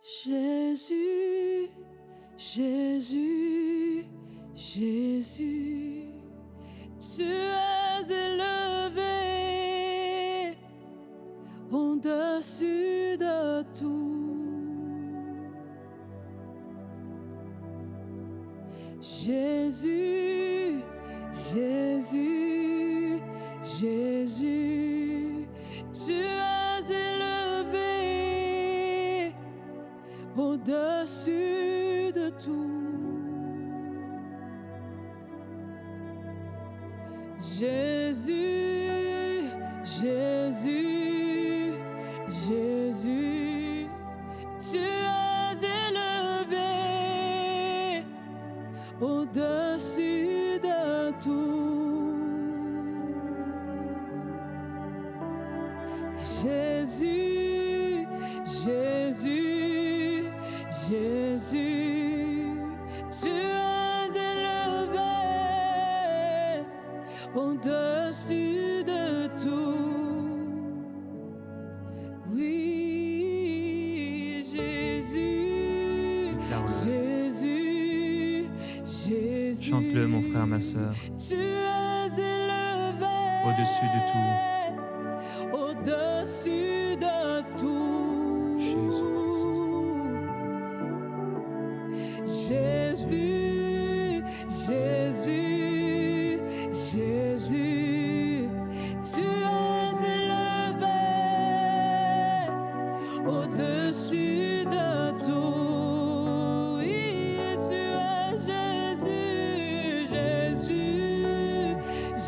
Jésus, Jésus, Jésus, tu es élevé au-dessus de tout. Jésus, Jésus, Jésus, tu es élevé au-dessus de tout. Jésus, Jésus, Jésus, tu es élevé au-dessus de tout. Jésus, Jésus, Jésus, tu es élevé au-dessus de tout. Oui, Jésus, Jésus, Jésus. Chante-le, mon frère, ma sœur. Tu es élevé Au-dessus de tout. Au-dessus de tout. Jésus-Christ. Jésus, Jésus, Jésus, tu es élevé au-dessus de tout. Oui, tu es Jésus, Jésus,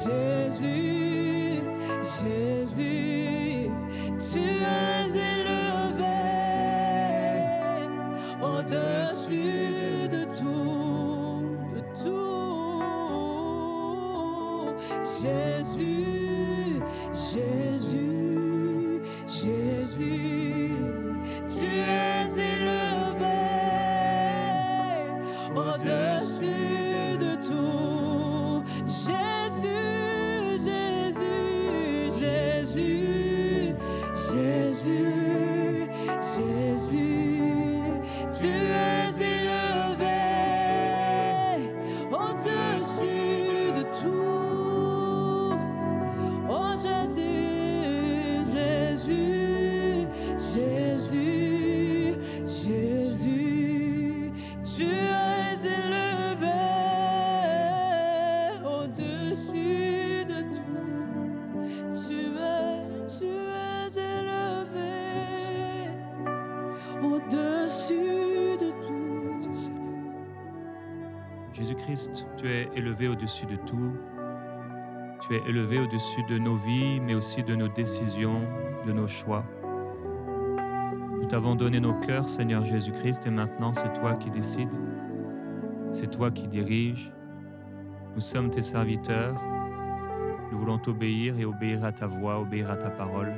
Jésus, Jésus, tu es élevé au-dessus de tout, de tout. Jésus, Jésus, Jésus, tu es élevé au-dessus de tout. Jésus, Jésus, Jésus, Jésus, Jésus, tu es élevé au-dessus de tout. Oh Jésus, Jésus, Jésus, Jésus, tu es élevé au-dessus de tout. Tu es élevé au-dessus de tout. Jésus-Christ, tu es élevé au-dessus de tout. Tu es élevé au-dessus de nos vies, mais aussi de nos décisions, de nos choix. Nous t'avons donné nos cœurs, Seigneur Jésus-Christ, et maintenant c'est toi qui décides. C'est toi qui diriges. Nous sommes tes serviteurs. Nous voulons t'obéir et obéir à ta voix, obéir à ta parole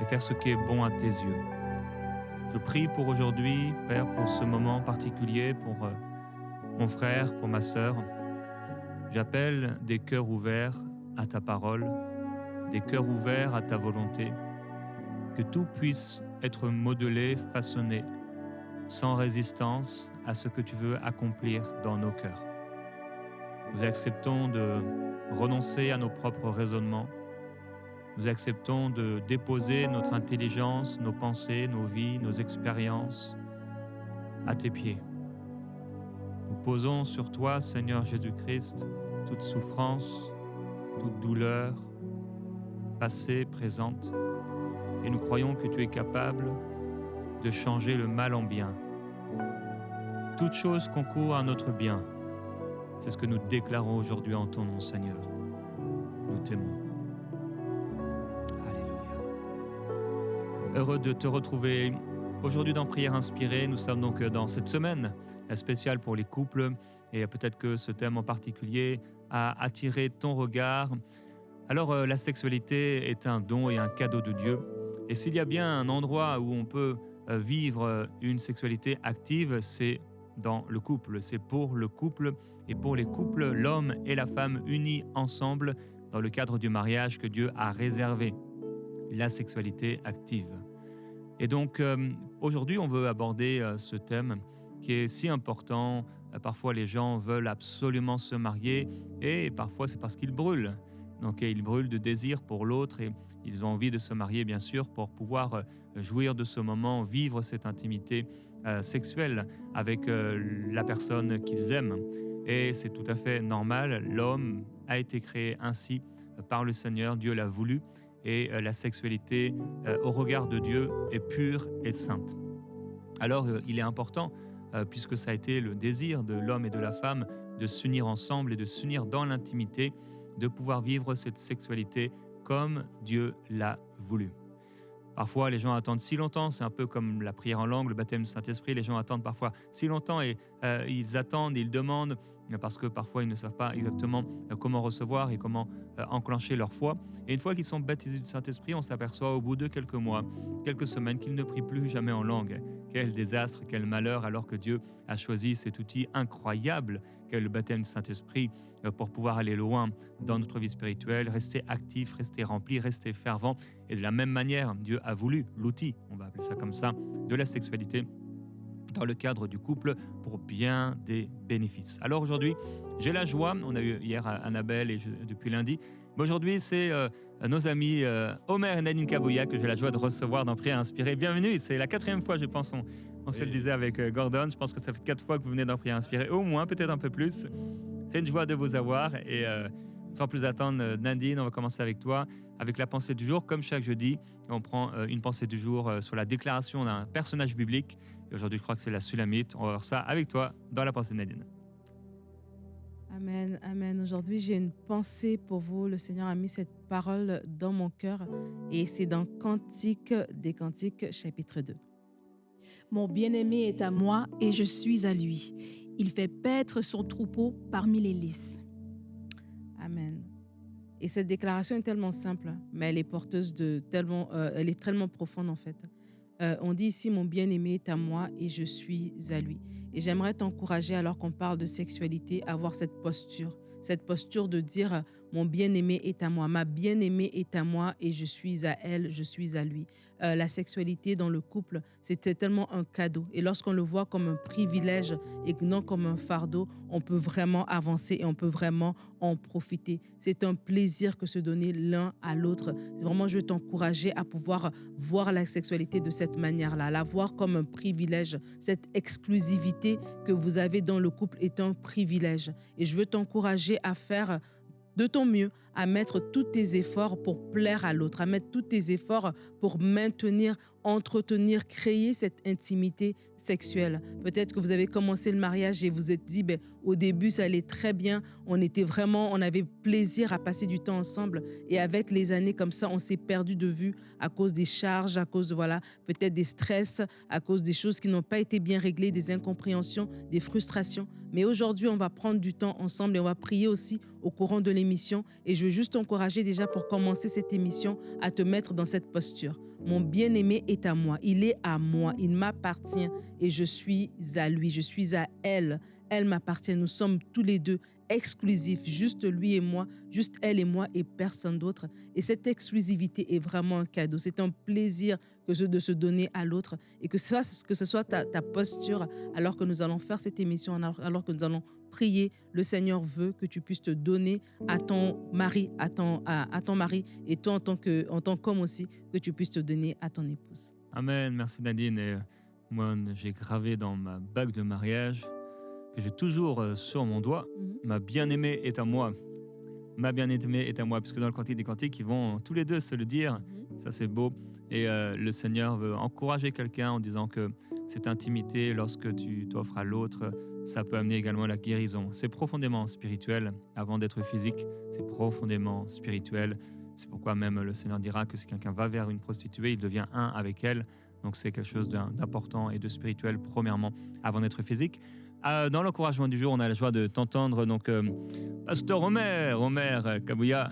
et faire ce qui est bon à tes yeux. Je prie pour aujourd'hui, Père, pour ce moment particulier, pour mon frère, pour ma sœur. J'appelle des cœurs ouverts à ta parole, des cœurs ouverts à ta volonté, que tout puisse être modelé, façonné, sans résistance à ce que tu veux accomplir dans nos cœurs. Nous acceptons de renoncer à nos propres raisonnements. Nous acceptons de déposer notre intelligence, nos pensées, nos vies, nos expériences à tes pieds. Nous posons sur toi, Seigneur Jésus-Christ, toute souffrance, toute douleur, passée, présente, et nous croyons que tu es capable de changer le mal en bien. Toute chose concourt à notre bien. C'est ce que nous déclarons aujourd'hui en ton nom, Seigneur. Nous t'aimons. Alléluia. Heureux de te retrouver aujourd'hui dans Prière Inspirée. Nous sommes donc dans cette semaine spéciale pour les couples et peut-être que ce thème en particulier a attiré ton regard. Alors la sexualité est un don et un cadeau de Dieu. Et s'il y a bien un endroit où on peut vivre une sexualité active, c'est dans le couple. C'est pour le couple et pour les couples, l'homme et la femme unis ensemble dans le cadre du mariage que Dieu a réservé, la sexualité active. Et donc, aujourd'hui, on veut aborder ce thème qui est si important. Parfois, les gens veulent absolument se marier et parfois, c'est parce qu'ils brûlent. Donc, ils brûlent de désir pour l'autre et ils ont envie de se marier, bien sûr, pour pouvoir jouir de ce moment, vivre cette intimité sexuelle avec la personne qu'ils aiment. Et c'est tout à fait normal. L'homme a été créé ainsi par le Seigneur. Dieu l'a voulu. Et la sexualité, au regard de Dieu, est pure et sainte. Alors, il est important, puisque ça a été le désir de l'homme et de la femme, de s'unir ensemble et de s'unir dans l'intimité, de pouvoir vivre cette sexualité comme Dieu l'a voulu. Parfois, les gens attendent si longtemps, c'est un peu comme la prière en langue, le baptême du Saint-Esprit, les gens attendent parfois si longtemps et ils attendent, ils demandent, parce que parfois ils ne savent pas exactement comment recevoir et comment enclencher leur foi. Et une fois qu'ils sont baptisés du Saint-Esprit, on s'aperçoit au bout de quelques mois, quelques semaines, qu'ils ne prient plus jamais en langue. Quel désastre, quel malheur, alors que Dieu a choisi cet outil incroyable qu'est le baptême du Saint-Esprit pour pouvoir aller loin dans notre vie spirituelle, rester actif, rester rempli, rester fervent. Et de la même manière, Dieu a voulu l'outil, on va appeler ça comme ça, de la sexualité dans le cadre du couple pour bien des bénéfices. Alors aujourd'hui, j'ai la joie, on a eu hier Annabelle et depuis lundi, mais aujourd'hui c'est nos amis Omer et Nadine Kabouya que j'ai la joie de recevoir dans Prière Inspirée. Bienvenue, c'est la 4e fois je pense, on se le disait avec Gordon, je pense que ça fait 4 fois que vous venez dans Prière Inspirée, au moins, peut-être un peu plus. C'est une joie de vous avoir et sans plus attendre, Nadine, on va commencer avec toi, avec la pensée du jour. Comme chaque jeudi, on prend une pensée du jour sur la déclaration d'un personnage biblique. Et aujourd'hui, je crois que c'est la Sulamite. On va voir ça avec toi dans la pensée de Nadine. Amen, amen. Aujourd'hui, j'ai une pensée pour vous. Le Seigneur a mis cette parole dans mon cœur et c'est dans Cantique des Cantiques, chapitre 2. Mon bien-aimé est à moi et je suis à lui. Il fait paître son troupeau parmi les lys. Amen. Et cette déclaration est tellement simple, mais elle est porteuse de tellement, elle est tellement profonde en fait. On dit ici, mon bien-aimé est à moi et je suis à lui. Et j'aimerais t'encourager, alors qu'on parle de sexualité, à avoir cette posture de dire, mon bien-aimé est à moi, ma bien-aimée est à moi et je suis à elle, je suis à lui. La sexualité dans le couple, c'était tellement un cadeau. Et lorsqu'on le voit comme un privilège et non comme un fardeau, on peut vraiment avancer et on peut vraiment en profiter. C'est un plaisir que se donner l'un à l'autre. Vraiment, je veux t'encourager à pouvoir voir la sexualité de cette manière-là, la voir comme un privilège. Cette exclusivité que vous avez dans le couple est un privilège. Et je veux t'encourager à faire de ton mieux, à mettre tous tes efforts pour plaire à l'autre, à mettre tous tes efforts pour maintenir, entretenir, créer cette intimité sexuelle. Peut-être que vous avez commencé le mariage et vous êtes dit, au début, ça allait très bien, on avait plaisir à passer du temps ensemble et avec les années comme ça, on s'est perdu de vue à cause des charges, à cause de, peut-être des stress, à cause des choses qui n'ont pas été bien réglées, des incompréhensions, des frustrations. Mais aujourd'hui, on va prendre du temps ensemble et on va prier aussi au courant de l'émission. Et je veux juste t'encourager déjà pour commencer cette émission à te mettre dans cette posture. Mon bien-aimé est à moi, il est à moi, il m'appartient et je suis à lui, je suis à elle. Elle m'appartient, nous sommes tous les deux exclusifs, juste lui et moi, juste elle et moi et personne d'autre. Et cette exclusivité est vraiment un cadeau, c'est un plaisir de se donner à l'autre et que ce soit ta posture alors que nous allons faire cette émission, alors que nous allons prier. Le Seigneur veut que tu puisses te donner à ton mari, à ton mari et toi en tant qu'homme aussi, que tu puisses te donner à ton épouse. Amen, merci Nadine. Et moi, j'ai gravé dans ma bague de mariage que j'ai toujours sur mon doigt, ma bien-aimée est à moi. Ma bien-aimée est à moi, puisque dans le Cantique des Cantiques, ils vont tous les deux se le dire. Ça, c'est beau. Et le Seigneur veut encourager quelqu'un en disant que cette intimité, lorsque tu t'offres à l'autre, ça peut amener également la guérison. C'est profondément spirituel. Avant d'être physique, c'est profondément spirituel. C'est pourquoi même le Seigneur dira que si quelqu'un va vers une prostituée, il devient un avec elle. Donc c'est quelque chose d'important et de spirituel, premièrement, avant d'être physique. Dans l'encouragement du jour, on a la joie de t'entendre. Donc, Pasteur Omer Kabouya.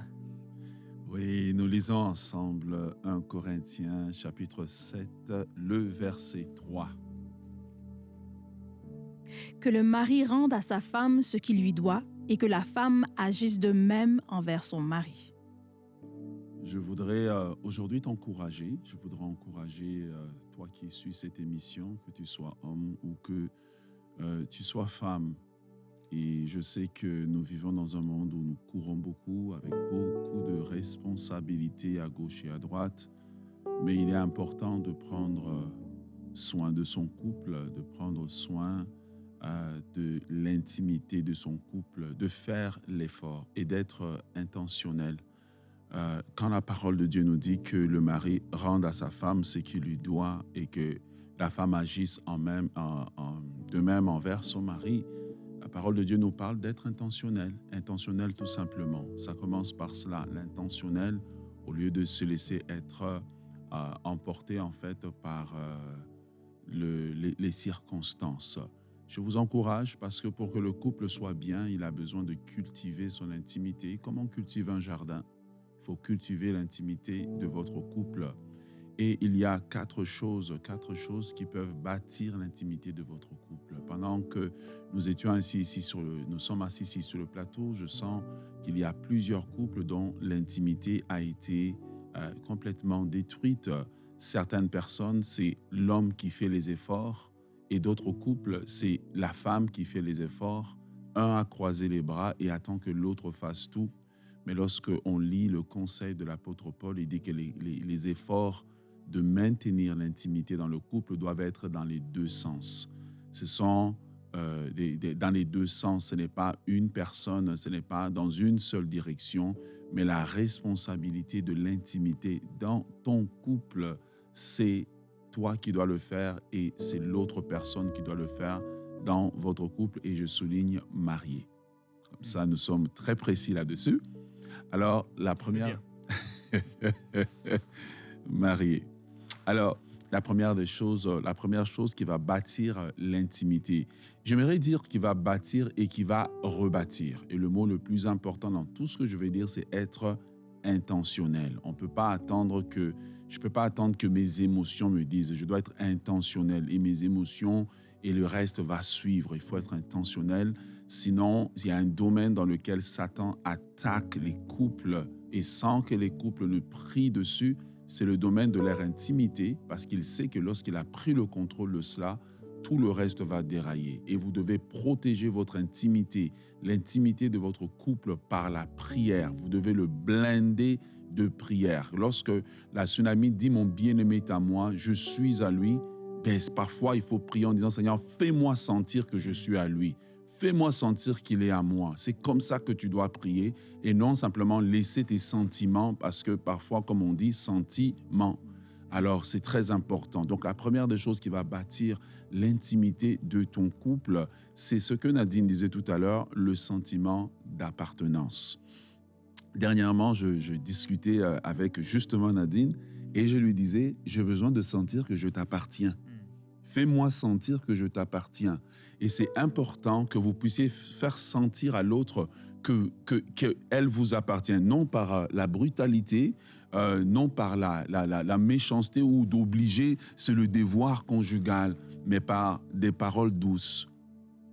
Oui, nous lisons ensemble 1 Corinthiens chapitre 7, le verset 3. Que le mari rende à sa femme ce qu'il lui doit et que la femme agisse de même envers son mari. Je voudrais aujourd'hui t'encourager. Je voudrais encourager toi qui suis cette émission, que tu sois homme ou que tu sois femme. Et je sais que nous vivons dans un monde où nous courons beaucoup, avec beaucoup de responsabilités à gauche et à droite. Mais il est important de prendre soin de son couple, de prendre soin de l'intimité de son couple, de faire l'effort et d'être intentionnel. Quand la parole de Dieu nous dit que le mari rende à sa femme ce qu'il lui doit et que la femme agisse de même envers son mari, la parole de Dieu nous parle d'être intentionnel tout simplement. Ça commence par cela, l'intentionnel, au lieu de se laisser être emporté en fait par les circonstances. Je vous encourage parce que pour que le couple soit bien, il a besoin de cultiver son intimité. Comment cultiver un jardin? Il faut cultiver l'intimité de votre couple. Et il y a quatre choses qui peuvent bâtir l'intimité de votre couple. Pendant que nous étions nous sommes assis ici sur le plateau, je sens qu'il y a plusieurs couples dont l'intimité a été complètement détruite. Certaines personnes, c'est l'homme qui fait les efforts et d'autres couples, c'est la femme qui fait les efforts. Un a croisé les bras et attend que l'autre fasse tout. Mais lorsque on lit le conseil de l'apôtre Paul, il dit que les efforts de maintenir l'intimité dans le couple doivent être dans les deux sens. Ce sont dans les deux sens. Ce n'est pas une personne, ce n'est pas dans une seule direction, mais la responsabilité de l'intimité dans ton couple, c'est toi qui dois le faire et c'est l'autre personne qui doit le faire dans votre couple, et je souligne marié. Comme ça, nous sommes très précis là-dessus. Alors, la première... marié. Alors, la première chose qui va bâtir l'intimité, j'aimerais dire qu'il va bâtir et qui va rebâtir. Et le mot le plus important dans tout ce que je vais dire, c'est être intentionnel. Je ne peux pas attendre que mes émotions me disent. Je dois être intentionnel et mes émotions et le reste va suivre. Il faut être intentionnel. Sinon, il y a un domaine dans lequel Satan attaque les couples et sans que les couples ne prient dessus, c'est le domaine de leur intimité, parce qu'il sait que lorsqu'il a pris le contrôle de cela, tout le reste va dérailler. Et vous devez protéger votre intimité, l'intimité de votre couple par la prière. Vous devez le blinder de prière. Lorsque la tsunami dit « Mon bien-aimé est à moi, je suis à lui », parfois il faut prier en disant « Seigneur, fais-moi sentir que je suis à lui. Fais-moi sentir qu'il est à moi. » C'est comme ça que tu dois prier et non simplement laisser tes sentiments, parce que parfois, comme on dit, sentiment. Alors, c'est très important. Donc, la première des choses qui va bâtir l'intimité de ton couple, c'est ce que Nadine disait tout à l'heure, le sentiment d'appartenance. Dernièrement, je discutais avec justement Nadine et je lui disais, j'ai besoin de sentir que je t'appartiens. Fais-moi sentir que je t'appartiens. Et c'est important que vous puissiez faire sentir à l'autre qu'elle vous appartient, non par la brutalité, non par la méchanceté ou d'obliger, c'est le devoir conjugal, mais par des paroles douces,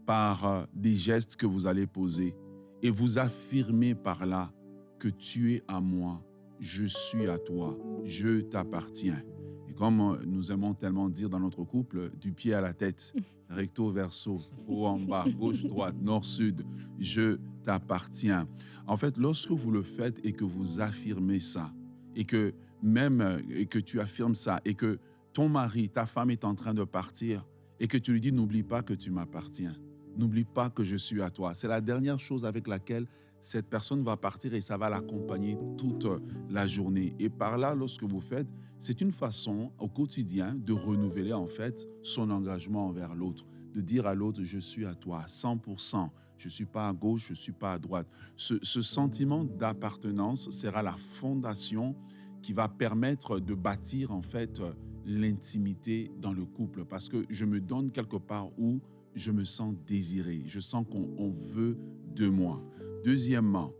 par des gestes que vous allez poser et vous affirmer par là que tu es à moi, je suis à toi, je t'appartiens. Et comme nous aimons tellement dire dans notre couple, du pied à la tête, recto verso, haut en bas, gauche, droite, nord, sud, je t'appartiens. En fait, lorsque vous le faites et que vous affirmez ça, et que tu affirmes ça, et que ton mari, ta femme est en train de partir, et que tu lui dis, n'oublie pas que tu m'appartiens, n'oublie pas que je suis à toi. C'est la dernière chose avec laquelle cette personne va partir et ça va l'accompagner toute la journée. Et par là, lorsque vous faites, c'est une façon au quotidien de renouveler en fait son engagement envers l'autre, de dire à l'autre, je suis à toi à 100%, je ne suis pas à gauche, je ne suis pas à droite. Ce sentiment d'appartenance sera la fondation qui va permettre de bâtir en fait l'intimité dans le couple, parce que je me donne quelque part où je me sens désiré, je sens qu'on veut de moi. Deuxièmement,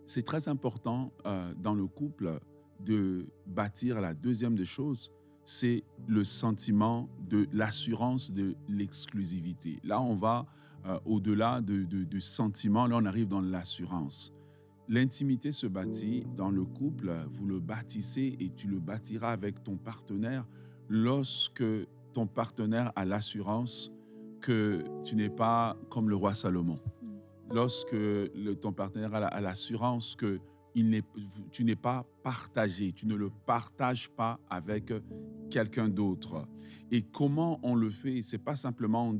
c'est très important dans le couple de bâtir, la deuxième des choses, c'est le sentiment de l'assurance de l'exclusivité. Là, on va au-delà du sentiment, là, on arrive dans l'assurance. L'intimité se bâtit dans le couple, vous le bâtissez et tu le bâtiras avec ton partenaire lorsque ton partenaire a l'assurance que tu n'es pas comme le roi Salomon. Lorsque ton partenaire a l'assurance que tu n'es pas partagé, tu ne le partages pas avec quelqu'un d'autre. Et comment on le fait? C'est pas simplement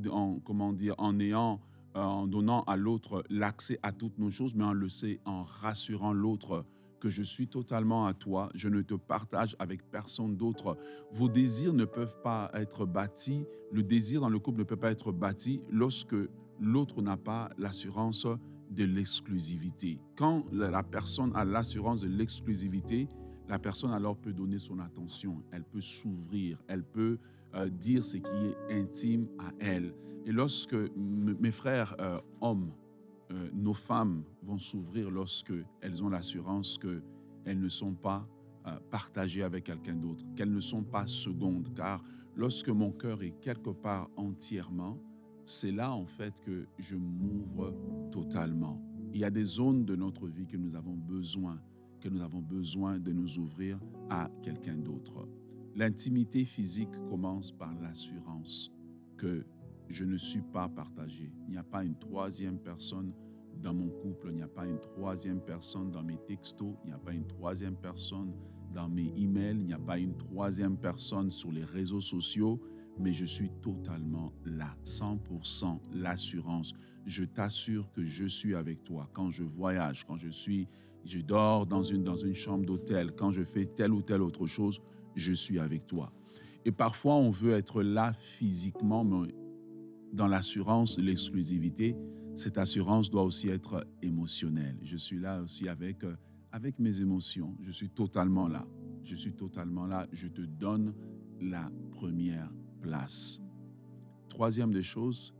en donnant à l'autre l'accès à toutes nos choses, mais on le sait en rassurant l'autre que je suis totalement à toi, je ne te partage avec personne d'autre. Vos désirs ne peuvent pas être bâtis, le désir dans le couple ne peut pas être bâti lorsque l'autre n'a pas l'assurance de l'exclusivité. Quand la personne a l'assurance de l'exclusivité, la personne alors peut donner son attention, elle peut s'ouvrir, elle peut dire ce qui est intime à elle. Et lorsque mes frères hommes, nos femmes vont s'ouvrir lorsqu'elles ont l'assurance qu'elles ne sont pas partagées avec quelqu'un d'autre, qu'elles ne sont pas secondes. Car lorsque mon cœur est quelque part entièrement, c'est là en fait que je m'ouvre totalement. Il y a des zones de notre vie que nous avons besoin de nous ouvrir à quelqu'un d'autre. L'intimité physique commence par l'assurance que je ne suis pas partagé. Il n'y a pas une troisième personne dans mon couple, il n'y a pas une troisième personne dans mes textos, il n'y a pas une troisième personne dans mes emails, il n'y a pas une troisième personne sur les réseaux sociaux, mais je suis totalement là, 100% l'assurance. Je t'assure que je suis avec toi. Quand je voyage, quand je dors dans une chambre d'hôtel, quand je fais telle ou telle autre chose, je suis avec toi. Et parfois, on veut être là physiquement, mais dans l'assurance de l'exclusivité, cette assurance doit aussi être émotionnelle. Je suis là aussi avec mes émotions. Je suis totalement là. Je suis totalement là. Je te donne la première place. Troisième des choses,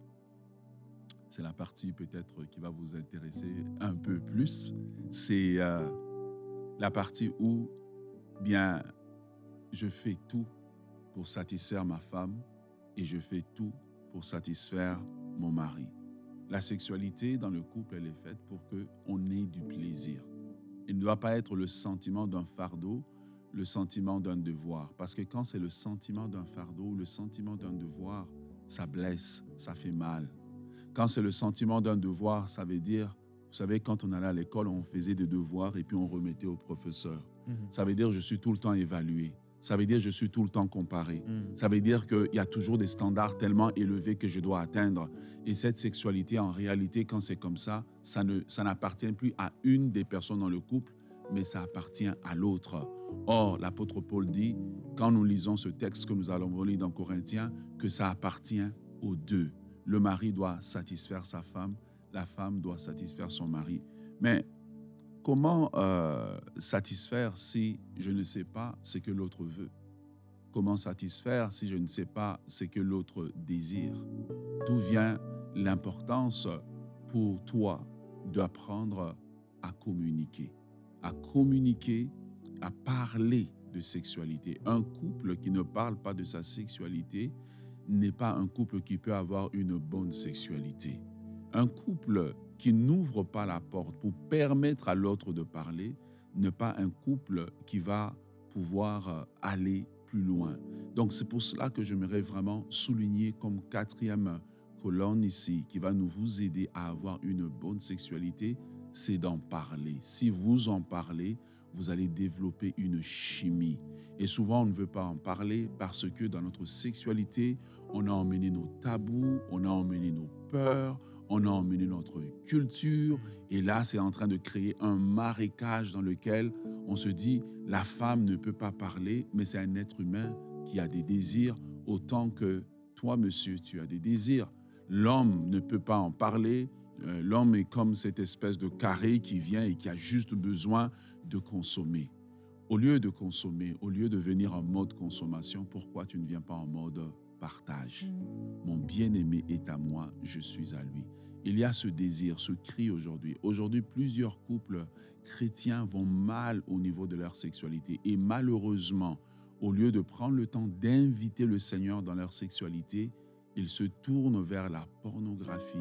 c'est la partie peut-être qui va vous intéresser un peu plus. C'est la partie où, bien, je fais tout pour satisfaire ma femme et je fais tout pour satisfaire mon mari. La sexualité dans le couple, elle est faite pour qu'on ait du plaisir. Il ne doit pas être le sentiment d'un fardeau, le sentiment d'un devoir. Parce que quand c'est le sentiment d'un fardeau, le sentiment d'un devoir, ça blesse, ça fait mal. Quand c'est le sentiment d'un devoir, ça veut dire, vous savez, quand on allait à l'école, on faisait des devoirs et puis on remettait au professeur. Ça veut dire je suis tout le temps évalué. Ça veut dire je suis tout le temps comparé. Ça veut dire qu'il y a toujours des standards tellement élevés que je dois atteindre. Et cette sexualité, en réalité, quand c'est comme ça, ça n'appartient plus à une des personnes dans le couple, mais ça appartient à l'autre. Or, l'apôtre Paul dit, quand nous lisons ce texte que nous allons lire dans Corinthiens, que ça appartient aux deux. Le mari doit satisfaire sa femme, la femme doit satisfaire son mari. Mais comment satisfaire si je ne sais pas ce que l'autre veut? Comment satisfaire si je ne sais pas ce que l'autre désire? D'où vient l'importance pour toi d'apprendre à communiquer, à parler de sexualité. Un couple qui ne parle pas de sa sexualité n'est pas un couple qui peut avoir une bonne sexualité. Un couple qui n'ouvre pas la porte pour permettre à l'autre de parler n'est pas un couple qui va pouvoir aller plus loin. Donc c'est pour cela que j'aimerais vraiment souligner comme quatrième colonne ici qui va nous vous aider à avoir une bonne sexualité, c'est d'en parler. Si vous en parlez, vous allez développer une chimie. Et souvent, on ne veut pas en parler parce que dans notre sexualité, on a emmené nos tabous, on a emmené nos peurs, on a emmené notre culture. Et là, c'est en train de créer un marécage dans lequel on se dit, la femme ne peut pas parler, mais c'est un être humain qui a des désirs autant que toi, monsieur, tu as des désirs. L'homme ne peut pas en parler. L'homme est comme cette espèce de carré qui vient et qui a juste besoin de consommer. Au lieu de consommer, au lieu de venir en mode consommation, pourquoi tu ne viens pas en mode partage? Mon bien-aimé est à moi, je suis à lui. Il y a ce désir, ce cri aujourd'hui. Aujourd'hui, plusieurs couples chrétiens vont mal au niveau de leur sexualité. Et malheureusement, au lieu de prendre le temps d'inviter le Seigneur dans leur sexualité, il se tourne vers la pornographie.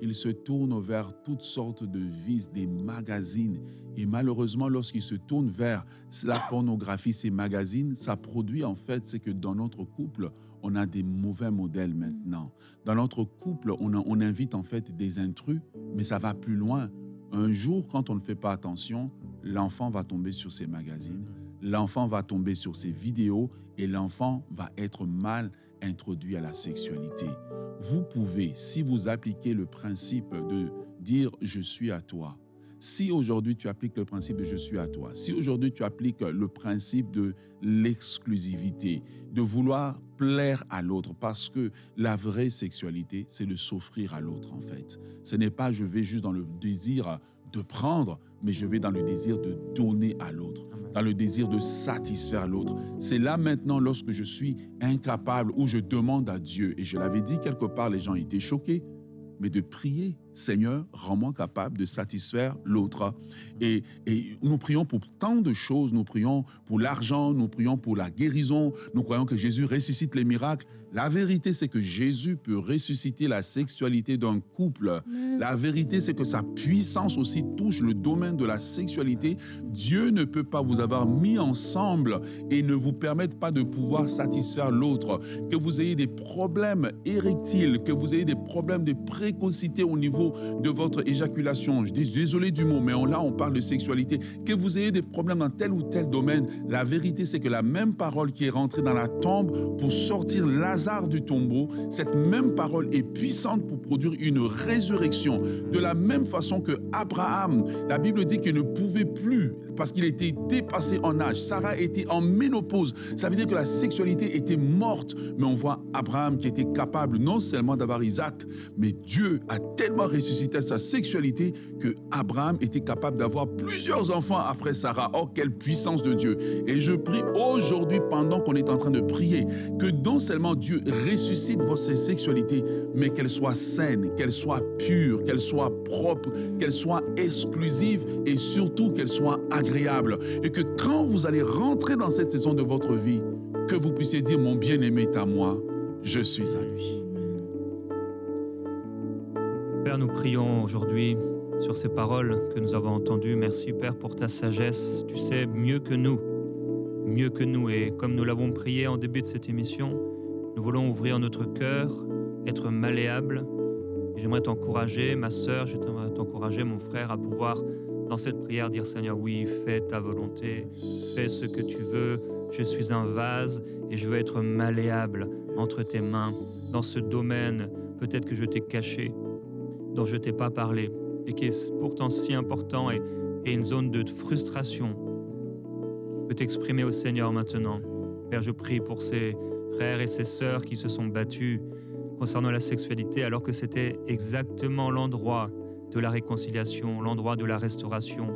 Il se tourne vers toutes sortes de vices, des magazines. Et malheureusement, lorsqu'il se tourne vers la pornographie, ces magazines, ça produit en fait, c'est que dans notre couple, on a des mauvais modèles maintenant. Dans notre couple, on invite en fait des intrus, mais ça va plus loin. Un jour, quand on ne fait pas attention, l'enfant va tomber sur ces magazines, l'enfant va tomber sur ces vidéos et l'enfant va être mal introduit à la sexualité. Vous pouvez, si vous appliquez le principe de dire « je suis à toi », si aujourd'hui tu appliques le principe de « je suis à toi », si aujourd'hui tu appliques le principe de l'exclusivité, de vouloir plaire à l'autre, parce que la vraie sexualité, c'est de s'offrir à l'autre en fait. Ce n'est pas « je vais juste dans le désir de prendre », mais je vais dans le désir de donner à l'autre, dans le désir de satisfaire l'autre. C'est là maintenant lorsque je suis incapable, où je demande à Dieu, et je l'avais dit quelque part, les gens étaient choqués, mais de prier, Seigneur, rends-moi capable de satisfaire l'autre. Et nous prions pour tant de choses, nous prions pour l'argent, nous prions pour la guérison, nous croyons que Jésus ressuscite les miracles. La vérité, c'est que Jésus peut ressusciter la sexualité d'un couple. La vérité, c'est que sa puissance aussi touche le domaine de la sexualité. Dieu ne peut pas vous avoir mis ensemble et ne vous permettre pas de pouvoir satisfaire l'autre. Que vous ayez des problèmes érectiles, que vous ayez des problèmes de précocité au niveau de votre éjaculation. Je dis désolé du mot, mais là on parle de sexualité. Que vous ayez des problèmes dans tel ou tel domaine, la vérité c'est que la même parole qui est rentrée dans la tombe pour sortir Lazare du tombeau, cette même parole est puissante pour produire une résurrection. De la même façon que Abraham, la Bible dit qu'il ne pouvait plus parce qu'il était dépassé en âge. Sarah était en ménopause. Ça veut dire que la sexualité était morte. Mais on voit Abraham qui était capable non seulement d'avoir Isaac, mais Dieu a tellement ressuscité sa sexualité que Abraham était capable d'avoir plusieurs enfants après Sarah. Oh, quelle puissance de Dieu! Et je prie aujourd'hui, pendant qu'on est en train de prier, que non seulement Dieu ressuscite votre sexualité, mais qu'elle soit saine, qu'elle soit pure, qu'elle soit propre, qu'elle soit exclusive et surtout qu'elle soit agréable. Et que quand vous allez rentrer dans cette saison de votre vie, que vous puissiez dire « Mon bien-aimé est à moi, je suis à lui ». Père, nous prions aujourd'hui sur ces paroles que nous avons entendues. Merci, Père, pour ta sagesse. Tu sais mieux que nous. Et comme nous l'avons prié en début de cette émission, nous voulons ouvrir notre cœur, être malléable. Et j'aimerais t'encourager, ma sœur, j'aimerais t'encourager, mon frère, à pouvoir, dans cette prière, dire « Seigneur, oui, fais ta volonté, fais ce que tu veux. Je suis un vase et je veux être malléable entre tes mains dans ce domaine, peut-être que je t'ai caché, dont je ne t'ai pas parlé, et qui est pourtant si important et une zone de frustration. Peut t'exprimer au Seigneur maintenant. Père, je prie pour ces frères et ces sœurs qui se sont battus concernant la sexualité, alors que c'était exactement l'endroit de la réconciliation, l'endroit de la restauration,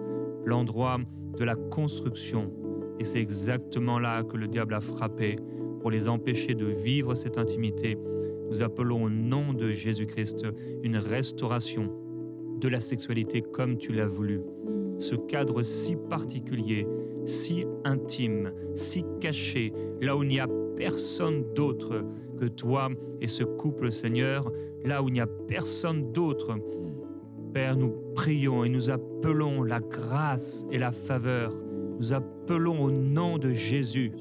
l'endroit de la construction. Et c'est exactement là que le diable a frappé pour les empêcher de vivre cette intimité. Nous appelons au nom de Jésus-Christ une restauration de la sexualité comme tu l'as voulu. Ce cadre si particulier, si intime, si caché, là où il n'y a personne d'autre que toi et ce couple, Seigneur, là où il n'y a personne d'autre. Père, nous prions et nous appelons la grâce et la faveur. Nous appelons au nom de Jésus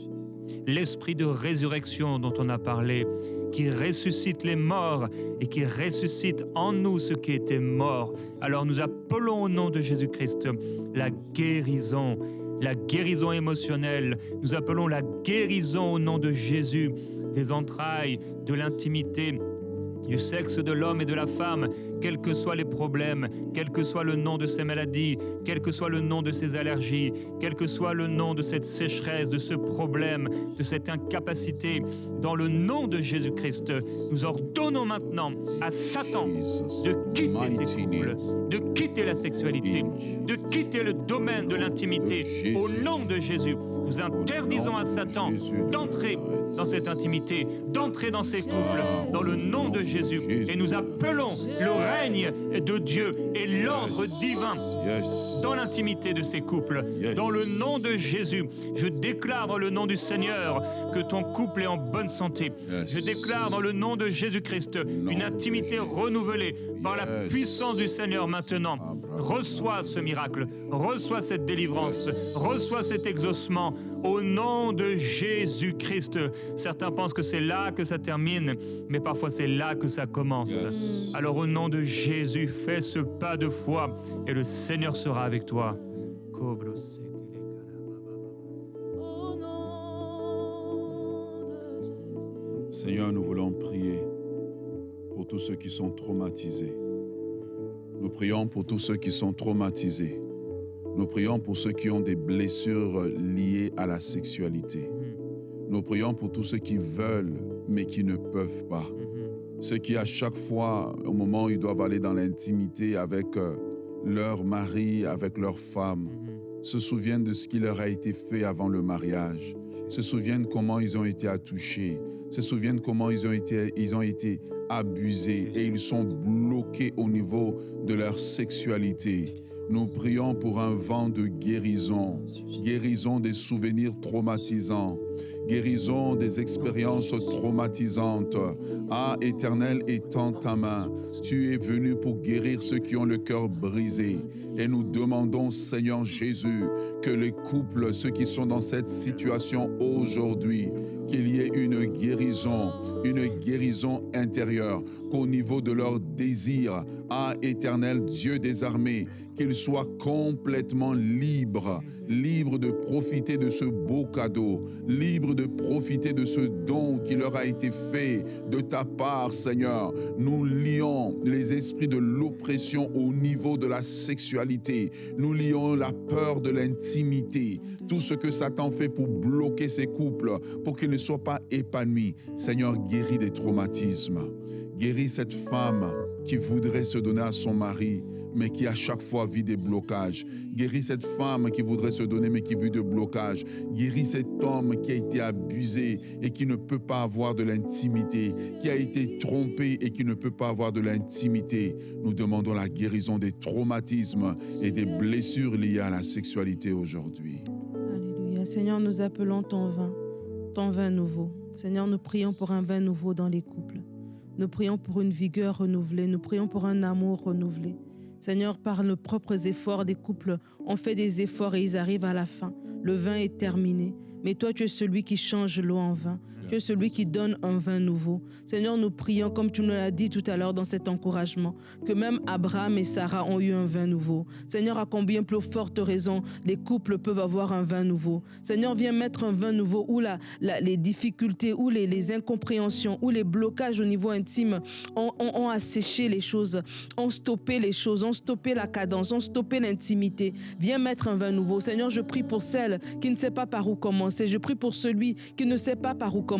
l'esprit de résurrection dont on a parlé, qui ressuscite les morts et qui ressuscite en nous ce qui était mort. Alors nous appelons au nom de Jésus-Christ la guérison émotionnelle. Nous appelons la guérison au nom de Jésus des entrailles, de l'intimité, du sexe de l'homme et de la femme, quels que soient les problèmes, quel que soit le nom de ces maladies, quel que soit le nom de ces allergies, quel que soit le nom de cette sécheresse, de ce problème, de cette incapacité, dans le nom de Jésus-Christ, nous ordonnons maintenant à Satan de quitter ces couples, de quitter la sexualité, de quitter le domaine de l'intimité. Au nom de Jésus, nous interdisons à Satan d'entrer dans cette intimité, d'entrer dans ces couples, dans le nom de Jésus. Jésus. Jésus. Et nous appelons le règne de Dieu et l'ordre divin Yes. dans l'intimité de ces couples. Yes. Dans le nom de Jésus, je déclare dans le nom du Seigneur que ton couple est en bonne santé. Yes. Je déclare dans le nom de Jésus-Christ une intimité renouvelée par la Yes. puissance du Seigneur maintenant. Reçois ce miracle, reçois cette délivrance, reçois cet exaucement au nom de Jésus-Christ. Certains pensent que c'est là que ça termine, mais parfois c'est là que ça commence. Yes. Alors au nom de Jésus, fais ce pas de foi et le Seigneur sera avec toi. Seigneur, nous voulons prier pour tous ceux qui sont traumatisés. Nous prions pour tous ceux qui sont traumatisés. Nous prions pour ceux qui ont des blessures liées à la sexualité. Nous prions pour tous ceux qui veulent, mais qui ne peuvent pas. Ceux qui, à chaque fois, au moment où ils doivent aller dans l'intimité avec leur mari, avec leur femme, se souviennent de ce qui leur a été fait avant le mariage, se souviennent comment ils ont été attouchés, se souviennent comment ils ont été abusés et ils sont bloqués au niveau de leur sexualité. Nous prions pour un vent de guérison, guérison des souvenirs traumatisants, guérison des expériences traumatisantes. Ah, Éternel, étends ta main. Tu es venu pour guérir ceux qui ont le cœur brisé. Et nous demandons, Seigneur Jésus, que les couples, ceux qui sont dans cette situation aujourd'hui, qu'il y ait une guérison intérieure, qu'au niveau de leur désir, ah, Éternel, Dieu des armées, qu'ils soient complètement libres de profiter de ce beau cadeau, libres de profiter de ce don qui leur a été fait de ta part, Seigneur. Nous lions les esprits de l'oppression au niveau de la sexualité. Nous lions la peur de l'intimité. Tout ce que Satan fait pour bloquer ces couples, pour qu'ils ne soient pas épanouis. Seigneur, guéris des traumatismes. Guéris cette femme qui voudrait se donner à son mari, mais qui à chaque fois vit des blocages. Guéris cette femme qui voudrait se donner, mais qui vit des blocages. Guéris cet homme qui a été abusé et qui ne peut pas avoir de l'intimité, qui a été trompé et qui ne peut pas avoir de l'intimité. Nous demandons la guérison des traumatismes et des blessures liées à la sexualité aujourd'hui. Alléluia. Seigneur, nous appelons ton vin nouveau. Seigneur, nous prions pour un vin nouveau dans les couples. Nous prions pour une vigueur renouvelée. Nous prions pour un amour renouvelé. Seigneur, par nos propres efforts, des couples ont fait des efforts et ils arrivent à la fin. Le vin est terminé. Mais toi, tu es celui qui change l'eau en vin. Tu es celui qui donne un vin nouveau. Seigneur, nous prions, comme tu nous l'as dit tout à l'heure dans cet encouragement, que même Abraham et Sarah ont eu un vin nouveau. Seigneur, à combien plus forte raison les couples peuvent avoir un vin nouveau. Seigneur, viens mettre un vin nouveau où les difficultés, où les incompréhensions, où les blocages au niveau intime ont asséché les choses, ont stoppé les choses, ont stoppé la cadence, ont stoppé l'intimité. Viens mettre un vin nouveau. Seigneur, je prie pour celle qui ne sait pas par où commencer. Je prie pour celui qui ne sait pas par où commencer.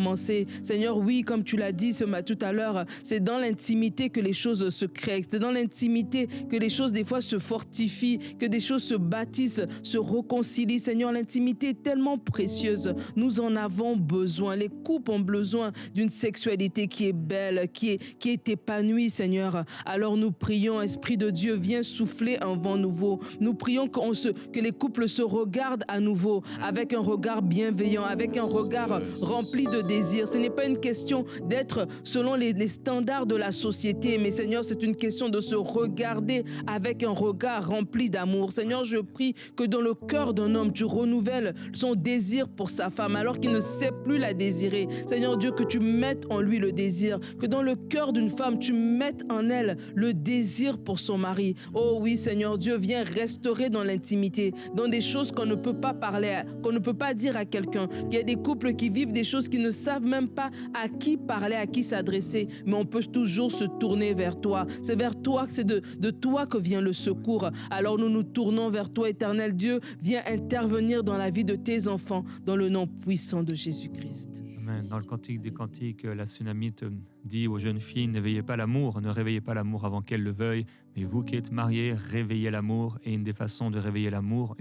Seigneur, oui, comme tu l'as dit tout à l'heure, c'est dans l'intimité que les choses se créent. C'est dans l'intimité que les choses des fois se fortifient, que des choses se bâtissent, se réconcilient. Seigneur, l'intimité est tellement précieuse. Nous en avons besoin. Les couples ont besoin d'une sexualité qui est belle, qui est épanouie, Seigneur. Alors nous prions, Esprit de Dieu, viens souffler un vent nouveau. Nous prions que les couples se regardent à nouveau avec un regard bienveillant, avec un regard rempli de désir. Ce n'est pas une question d'être selon les standards de la société, mais Seigneur, c'est une question de se regarder avec un regard rempli d'amour. Seigneur, je prie que dans le cœur d'un homme, tu renouvelles son désir pour sa femme alors qu'il ne sait plus la désirer. Seigneur Dieu, que tu mettes en lui le désir, que dans le cœur d'une femme, tu mettes en elle le désir pour son mari. Oh oui, Seigneur Dieu, viens restaurer dans l'intimité, dans des choses qu'on ne peut pas parler, qu'on ne peut pas dire à quelqu'un. Il y a des couples qui vivent des choses qui ne savent même pas à qui parler, à qui s'adresser, mais on peut toujours se tourner vers toi. C'est vers toi, c'est de toi que vient le secours. Alors nous nous tournons vers toi, Éternel Dieu. Viens intervenir dans la vie de tes enfants, dans le nom puissant de Jésus-Christ. Amen. Dans le Cantique des Cantiques, la Sunamite dit aux jeunes filles, n'éveillez pas l'amour, ne réveillez pas l'amour avant qu'elle le veuille, mais vous qui êtes mariés, réveillez l'amour. Et une des façons de réveiller l'amour,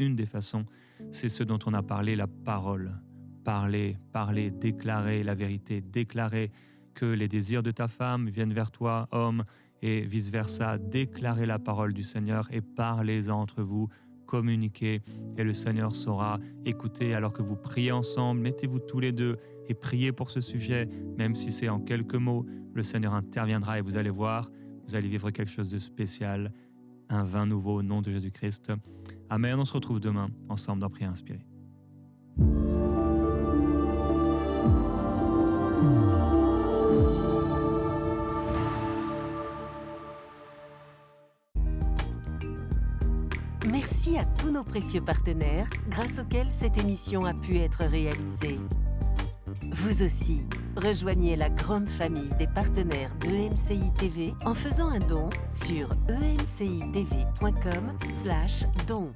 c'est ce dont on a parlé, la parole. Parler, déclarer la vérité, déclarer que les désirs de ta femme viennent vers toi, homme, et vice-versa. Déclarez la parole du Seigneur et parlez-en entre vous, communiquez, et le Seigneur saura écouter. Alors que vous priez ensemble, mettez-vous tous les deux et priez pour ce sujet, même si c'est en quelques mots, le Seigneur interviendra et vous allez voir, vous allez vivre quelque chose de spécial, un vin nouveau au nom de Jésus-Christ. Amen. On se retrouve demain ensemble dans Prière Inspirée. Merci à tous nos précieux partenaires grâce auxquels cette émission a pu être réalisée. Vous aussi, rejoignez la grande famille des partenaires d'EMCI TV en faisant un don sur emcitv.com/don.